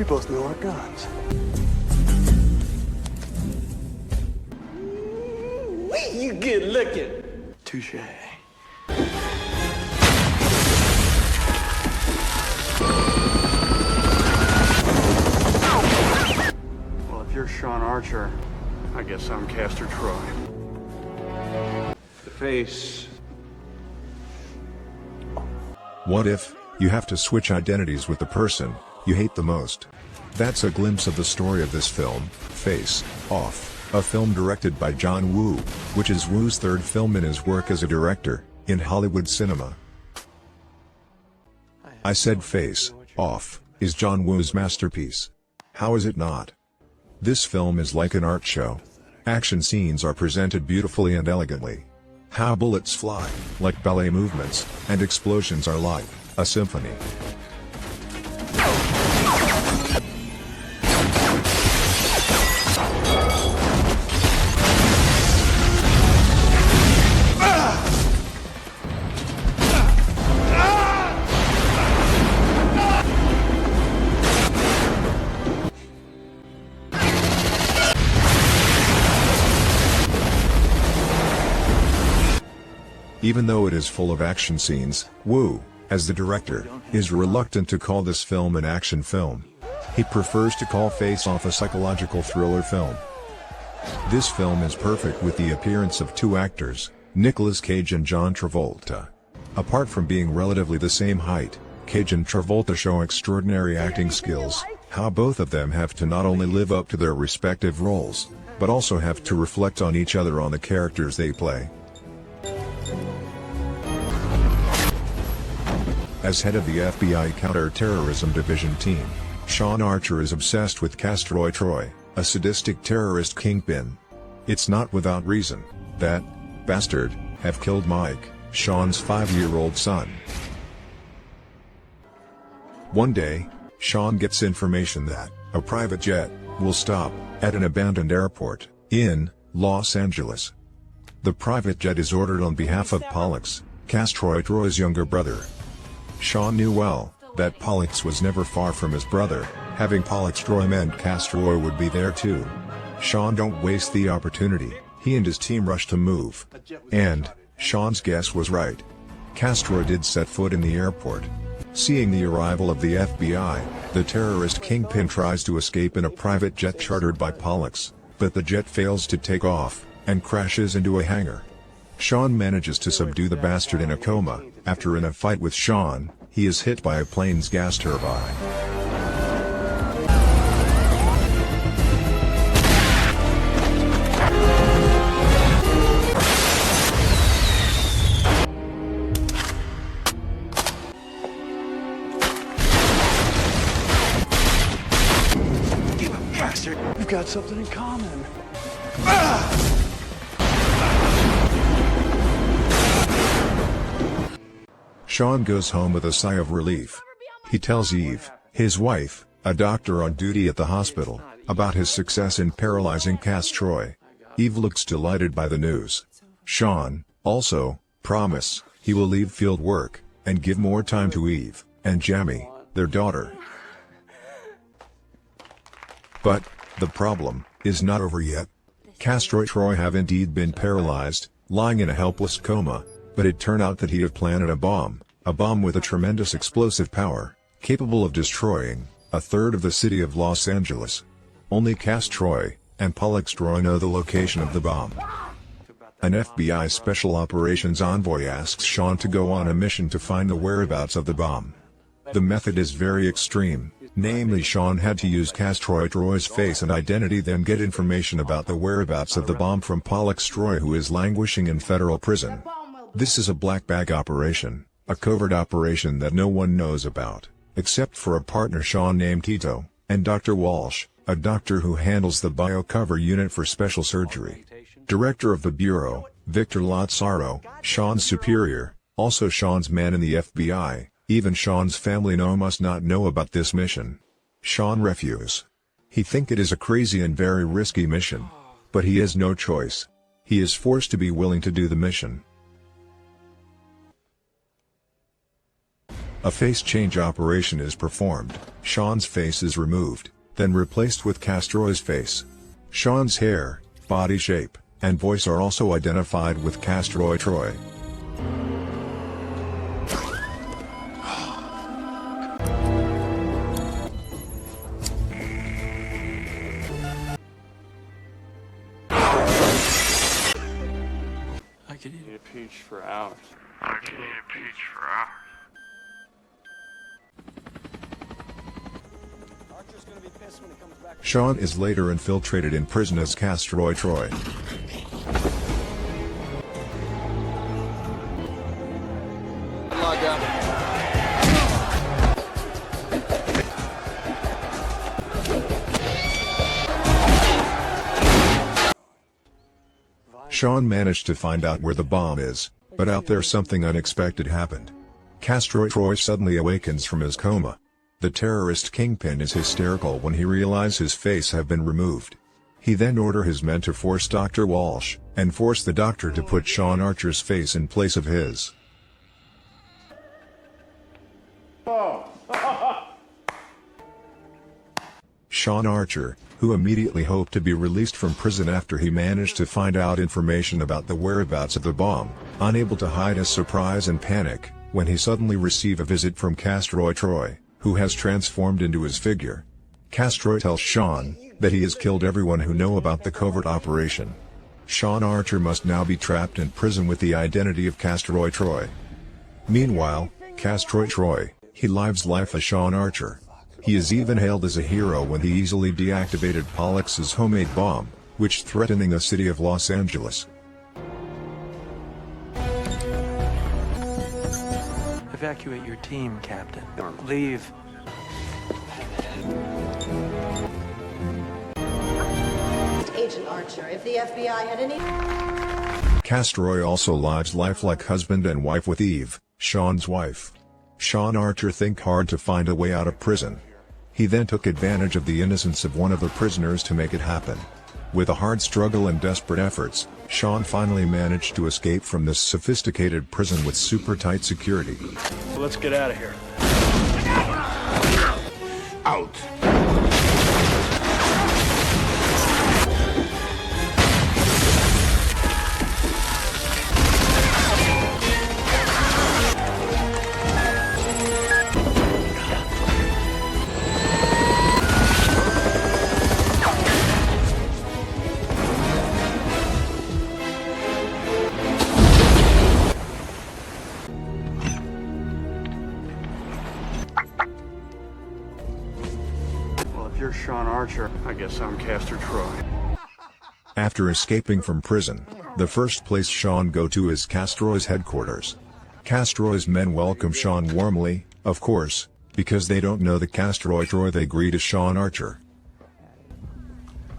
We both know our guns. You get licking. Touche. Well, if you're Sean Archer, I guess I'm Castor Troy. The face. What if you have to switch identities with the person you hate the most? That's a glimpse of the story of this film, Face Off, a film directed by John Woo, which is Woo's third film in his work as a director in Hollywood cinema. I said Face Off is John Woo's masterpiece. How is it not? This film is like an art show. Action scenes are presented beautifully and elegantly. How bullets fly, like ballet movements, and explosions are like a symphony. Even though it is full of action scenes, Woo, as the director, is reluctant to call this film an action film. He prefers to call Face Off a psychological thriller film. This film is perfect with the appearance of two actors, Nicolas Cage and John Travolta. Apart from being relatively the same height, Cage and Travolta show extraordinary acting skills, how both of them have to not only live up to their respective roles, but also have to reflect on each other on the characters they play. As head of the FBI counter-terrorism division team, Sean Archer is obsessed with Castor Troy, a sadistic terrorist kingpin. It's not without reason that bastard have killed Mike, Sean's 5-year-old son. One day, Sean gets information that a private jet will stop at an abandoned airport in Los Angeles. The private jet is ordered on behalf of Pollux, Castor Troy's younger brother. Sean knew well that Pollux was never far from his brother. Having Pollux Troy meant Castor would be there too. Sean don't waste the opportunity. He and his team rush to move. And Sean's guess was right. Castor did set foot in the airport. Seeing the arrival of the FBI, the terrorist kingpin tries to escape in a private jet chartered by Pollux, but the jet fails to take off and crashes into a hangar. Sean manages to subdue the bastard in a coma. After in a fight with Sean, he is hit by a plane's gas turbine. You bastard! We've got something in common. Sean goes home with a sigh of relief. He tells Eve, his wife, a doctor on duty at the hospital, about his success in paralyzing Castor. Eve looks delighted by the news. Sean, also, promise he will leave field work and give more time to Eve and Jamie, their daughter. But the problem is not over yet. Castor Troy have indeed been paralyzed, lying in a helpless coma, but it turned out that he had planted a bomb with a tremendous explosive power, capable of destroying a third of the city of Los Angeles. Only Castor and Pollux Troy know the location of the bomb. An FBI Special Operations envoy asks Sean to go on a mission to find the whereabouts of the bomb. The method is very extreme, namely Sean had to use Castor Troy's face and identity, then get information about the whereabouts of the bomb from Pollux Troy, who is languishing in federal prison. This is a black bag operation, a covert operation that no one knows about, except for a partner Sean named Tito, and Dr. Walsh, a doctor who handles the bio-cover unit for special surgery. Director of the Bureau, Victor Lazzaro, Sean's superior, also Sean's man in the FBI. Even Sean's family must not know about this mission. Sean refuses. He thinks it is a crazy and very risky mission. But he has no choice. He is forced to be willing to do the mission. A face change operation is performed. Sean's face is removed, then replaced with Castroy's face. Sean's hair, body shape, and voice are also identified with Castroy Troy. I could eat a peach for hours. I could eat a peach for hours. Sean is later infiltrated in prison as Castroy Troy. Sean managed to find out where the bomb is, but out there something unexpected happened. Castroy Troy suddenly awakens from his coma. The terrorist kingpin is hysterical when he realizes his face have been removed. He then orders his men to force Dr. Walsh, and force the doctor to put Sean Archer's face in place of his. Sean Archer, who immediately hoped to be released from prison after he managed to find out information about the whereabouts of the bomb, unable to hide his surprise and panic, when he suddenly receives a visit from Castroy Troy, who has transformed into his figure. Castroy tells Sean that he has killed everyone who know about the covert operation. Sean Archer must now be trapped in prison with the identity of Castroy Troy. Meanwhile, Castroy Troy, he lives life as Sean Archer. He is even hailed as a hero when he easily deactivated Pollux's homemade bomb, which threatening the city of Los Angeles. Evacuate your team, Captain. Leave. Agent Archer, if the FBI had any... Castroy also lives life like husband and wife with Eve, Sean's wife. Sean Archer think hard to find a way out of prison. He then took advantage of the innocence of one of the prisoners to make it happen. With a hard struggle and desperate efforts, Sean finally managed to escape from this sophisticated prison with super tight security. So let's get out of here. Out. You're Sean Archer. I guess I'm Castor Troy. After escaping from prison, the first place Sean go to is Castroy's headquarters. Castroy's men welcome Sean warmly, of course, because they don't know the Castroy Troy they greet as Sean Archer.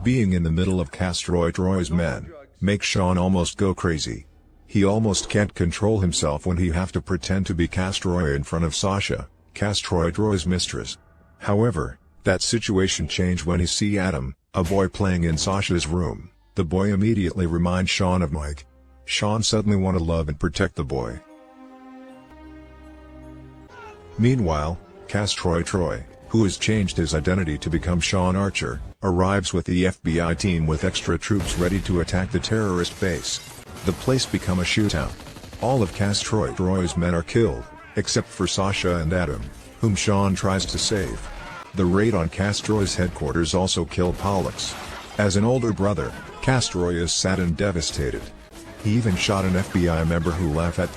Being in the middle of Castroy Troy's men makes Sean almost go crazy. He almost can't control himself when he have to pretend to be Castroy in front of Sasha, Castroy Troy's mistress. However, that situation changed when he see Adam, a boy playing in Sasha's room. The boy immediately reminds Sean of Mike. Sean suddenly want to love and protect the boy. Meanwhile, Castroy Troy, who has changed his identity to become Sean Archer, arrives with the FBI team with extra troops ready to attack the terrorist base. The place become a shootout. All of Castroy Troy's men are killed, except for Sasha and Adam, whom Sean tries to save. The raid on Castroy's headquarters also killed Pollux. As an older brother, Castroy is sad and devastated. He even shot an FBI member who laughed at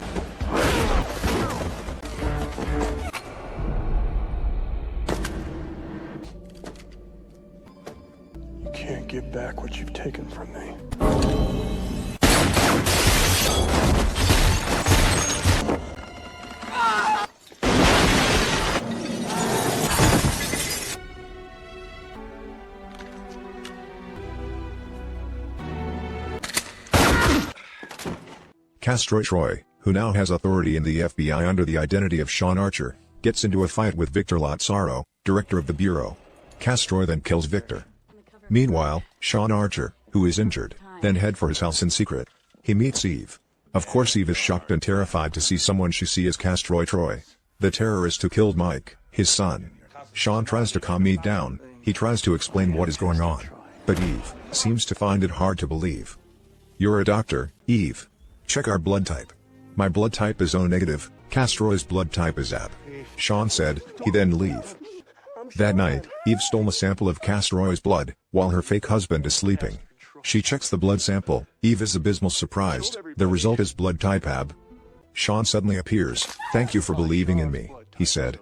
You can't give back what you've taken from me. Castroy Troy, who now has authority in the FBI under the identity of Sean Archer, gets into a fight with Victor Lazzaro, director of the bureau. Castroy then kills Victor. Meanwhile, Sean Archer, who is injured, then head for his house in secret. He meets Eve. Of course Eve is shocked and terrified to see someone she sees as Castroy Troy. the terrorist who killed Mike, his son. Sean tries to calm Eve down, he tries to explain what is going on. But Eve seems to find it hard to believe. "You're a doctor, Eve. Check our blood type." "My blood type is O negative, Castroy's blood type is AB," Sean said. He then leave. That night, Eve stole a sample of Castroy's blood, while her fake husband is sleeping. She checks the blood sample. Eve is abysmal surprised. The result is blood type AB. Sean suddenly appears. "Thank you for believing in me," he said.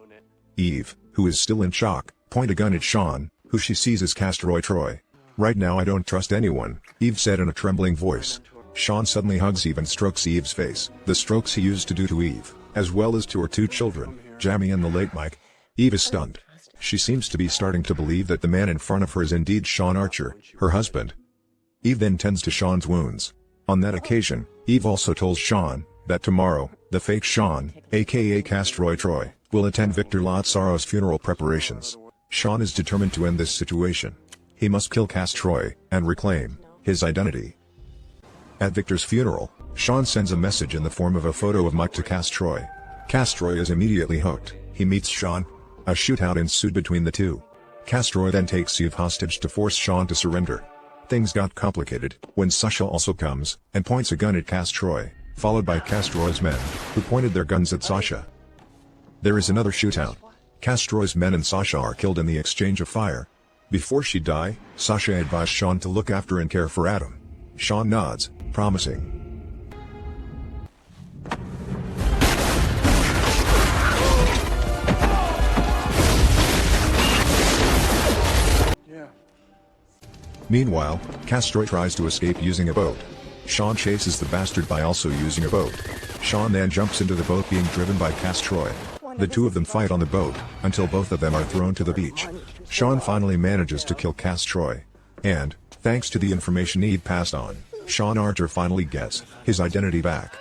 Eve, who is still in shock, point a gun at Sean, who she sees as Castor Troy. "Right now I don't trust anyone," Eve said in a trembling voice. Sean suddenly hugs Eve and strokes Eve's face, the strokes he used to do to Eve, as well as to her two children, Jamie and the late Mike. Eve is stunned. She seems to be starting to believe that the man in front of her is indeed Sean Archer, her husband. Eve then tends to Sean's wounds. On that occasion, Eve also tells Sean that tomorrow, the fake Sean, aka Castor Troy, will attend Victor Lazzaro's funeral preparations. Sean is determined to end this situation. He must kill Castor and reclaim his identity. At Victor's funeral, Sean sends a message in the form of a photo of Mike to Castor. Castor is immediately hooked. He meets Sean. A shootout ensued between the two. Castor then takes Eve hostage to force Sean to surrender. Things got complicated when Sasha also comes and points a gun at Castor, followed by Castor's men, who pointed their guns at Sasha. There is another shootout. Castor's men and Sasha are killed in the exchange of fire. Before she die, Sasha advised Sean to look after and care for Adam. Sean nods, promising. Meanwhile, Castor tries to escape using a boat. Sean chases the bastard by also using a boat. Sean then jumps into the boat being driven by Castor. The two of them fight on the boat, until both of them are thrown to the beach. Sean finally manages to kill Castor. And, thanks to the information Eve passed on, Sean Archer finally gets his identity back.